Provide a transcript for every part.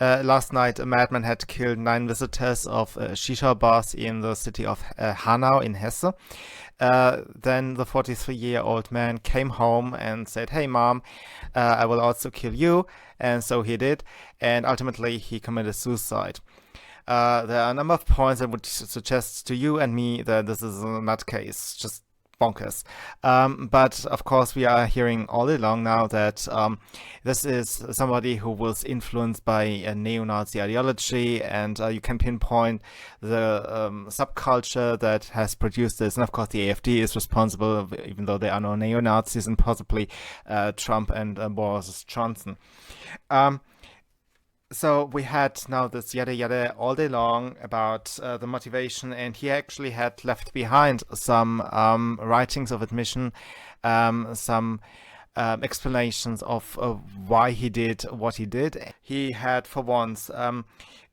Last night, a madman had killed 9 visitors of a shisha bars in the city of Hanau in Hesse. Then the 43-year-old man came home and said, "Hey, mom, I will also kill you." And so he did. And ultimately, he committed suicide. There are a number of points that would suggest to you and me that this is a nutcase, just bonkers. But of course, we are hearing all day long now that this is somebody who was influenced by a neo-Nazi ideology, and you can pinpoint the subculture that has produced this. And of course, the AfD is responsible, even though there are no neo-Nazis, and possibly Trump and Boris Johnson. So we had now this yada yada all day long about the motivation, and he actually had left behind some writings of admission, some explanations of why he did what he did. He had, for once,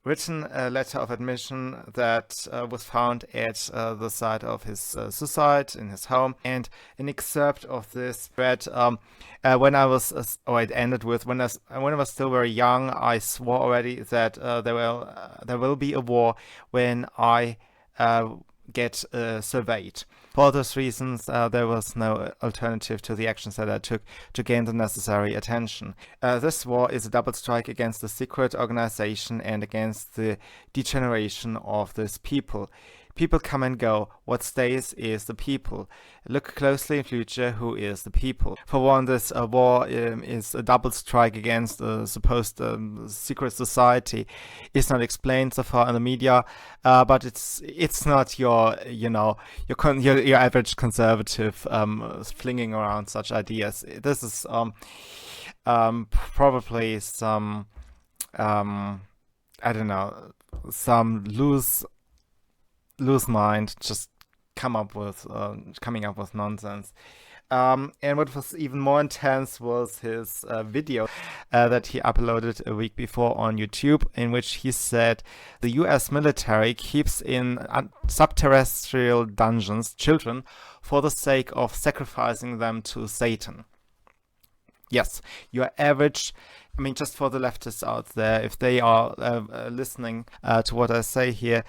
written a letter of admission that was found at the site of his suicide in his home, and an excerpt of this read, when I was, or it ended with, when I was still very young, I swore already that there will be a war when I get surveyed. For those reasons, there was no alternative to the actions that I took to gain the necessary attention. This war is a double strike against the secret organization and against the degeneration of this people. People come and go. What stays is the people. Look closely in future who is the people. For one, this war is a double strike against the supposed secret society. It's not explained so far in the media, but it's not your average conservative flinging around such ideas. This is probably some I don't know, some loose mind just coming up with nonsense. And what was even more intense was his video that he uploaded a week before on YouTube, in which he said the US military keeps in subterrestrial dungeons children for the sake of sacrificing them to Satan. Yes, your average, I mean, just for the leftists out there, if they are listening to what I say here,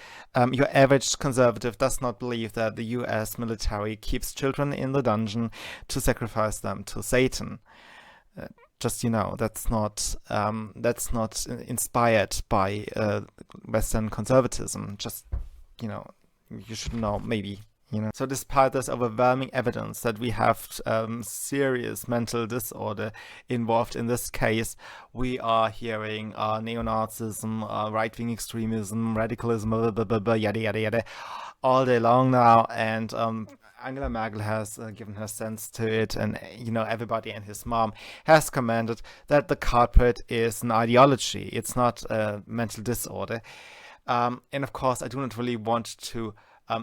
your average conservative does not believe that the US military keeps children in the dungeon to sacrifice them to Satan. Just, that's not inspired by Western conservatism. Just, you should know, maybe. So despite this overwhelming evidence that we have serious mental disorder involved in this case, we are hearing neo-Nazism, right-wing extremism, radicalism, blah, blah, blah, blah, yada, yada, yada, all day long now. And Angela Merkel has given her sense to it, and everybody and his mom has commented that the culprit is an ideology. It's not a mental disorder. And of course, I do not really want to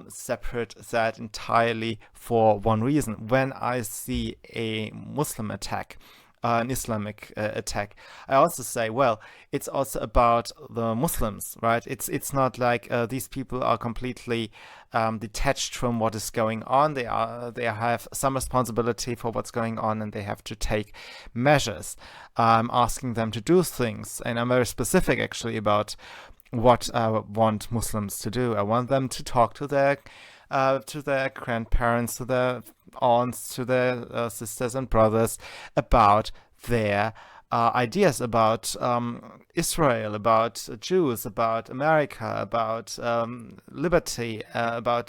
separate that entirely for one reason. When I see a Muslim attack, an Islamic attack, I also say, well, it's also about the Muslims, right? It's not like these people are completely detached from what is going on. They have some responsibility for what's going on, and they have to take measures. I'm asking them to do things, and I'm very specific actually about what I want Muslims to do. I want them to talk to their grandparents, to their aunts, to their sisters and brothers about their ideas about Israel, about Jews, about America, about liberty, about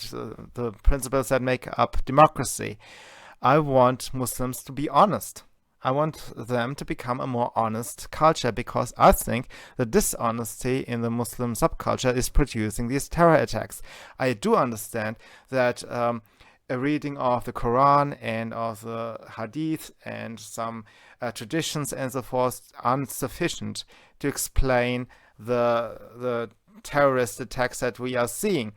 the principles that make up democracy. I want Muslims to be honest. I want them to become a more honest culture, because I think the dishonesty in the Muslim subculture is producing these terror attacks. I do understand that a reading of the Quran and of the Hadith and some traditions and so forth aren't sufficient to explain the terrorist attacks that we are seeing.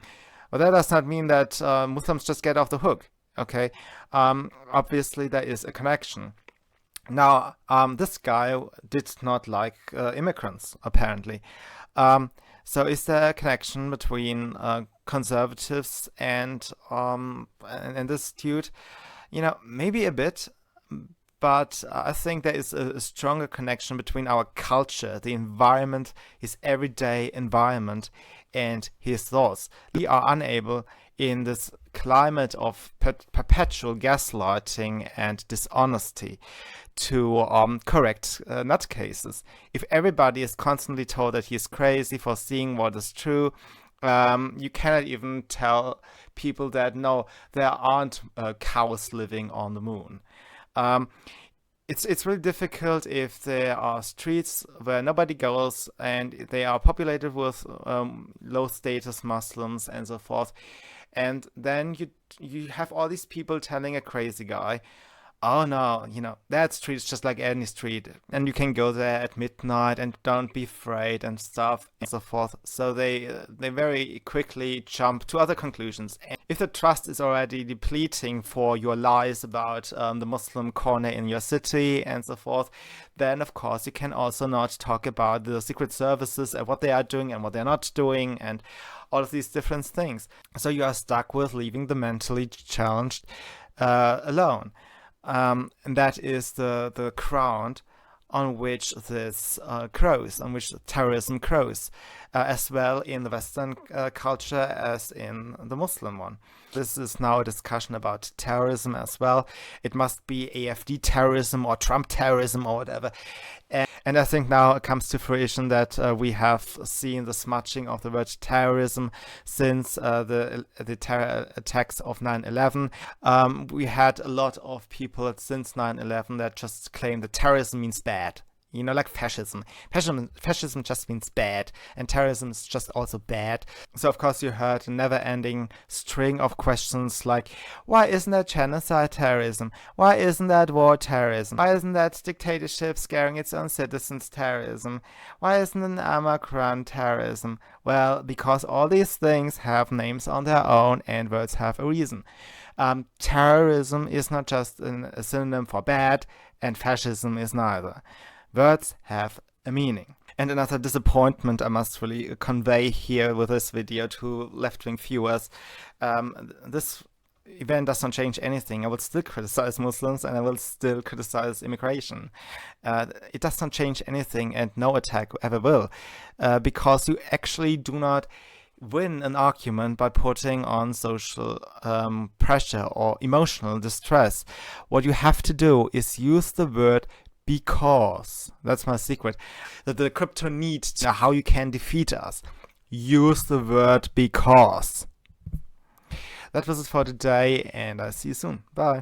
But that does not mean that Muslims just get off the hook. Okay, obviously there is a connection. Now, this guy did not like immigrants, apparently. So is there a connection between conservatives and this dude? Maybe a bit, But I think there is a stronger connection between our culture, the environment, his everyday environment, and his thoughts. We are unable in this climate of perpetual gaslighting and dishonesty to correct nutcases. If everybody is constantly told that he is crazy for seeing what is true, you cannot even tell people that no, there aren't cows living on the moon. It's really difficult if there are streets where nobody goes and they are populated with low status Muslims and so forth, and then you have all these people telling a crazy guy, oh no, that street is just like any street, and you can go there at midnight and don't be afraid and stuff and so forth. So they very quickly jump to other conclusions. And if the trust is already depleting for your lies about the Muslim corner in your city and so forth, then of course you can also not talk about the secret services and what they are doing and what they're not doing and all of these different things. So you are stuck with leaving the mentally challenged alone. And that is the ground on which this grows, on which terrorism grows, as well in the Western culture as in the Muslim one. This is now a discussion about terrorism as well. It must be AfD terrorism or Trump terrorism or whatever. And I think now it comes to fruition that we have seen the smudging of the word terrorism since the terror attacks of 9/11. We had a lot of people since 9/11 that just claim that terrorism means bad. Like fascism. Fascism just means bad, and terrorism is just also bad. So, of course, you heard a never-ending string of questions like, why isn't that genocide terrorism? Why isn't that war terrorism? Why isn't that dictatorship scaring its own citizens terrorism? Why isn't an Amagran terrorism? Well, because all these things have names on their own, and words have a reason. Terrorism is not just a synonym for bad, and fascism is neither. Words have a meaning. And another disappointment I must really convey here with this video to left-wing viewers. This event does not change anything. I will still criticize Muslims and I will still criticize immigration. It does not change anything, and no attack ever will, because you actually do not win an argument by putting on social pressure or emotional distress. What you have to do is use the word because. That's my secret. The kryptonite, how you can defeat us. Use the word because. That was it for today, and I'll see you soon. Bye.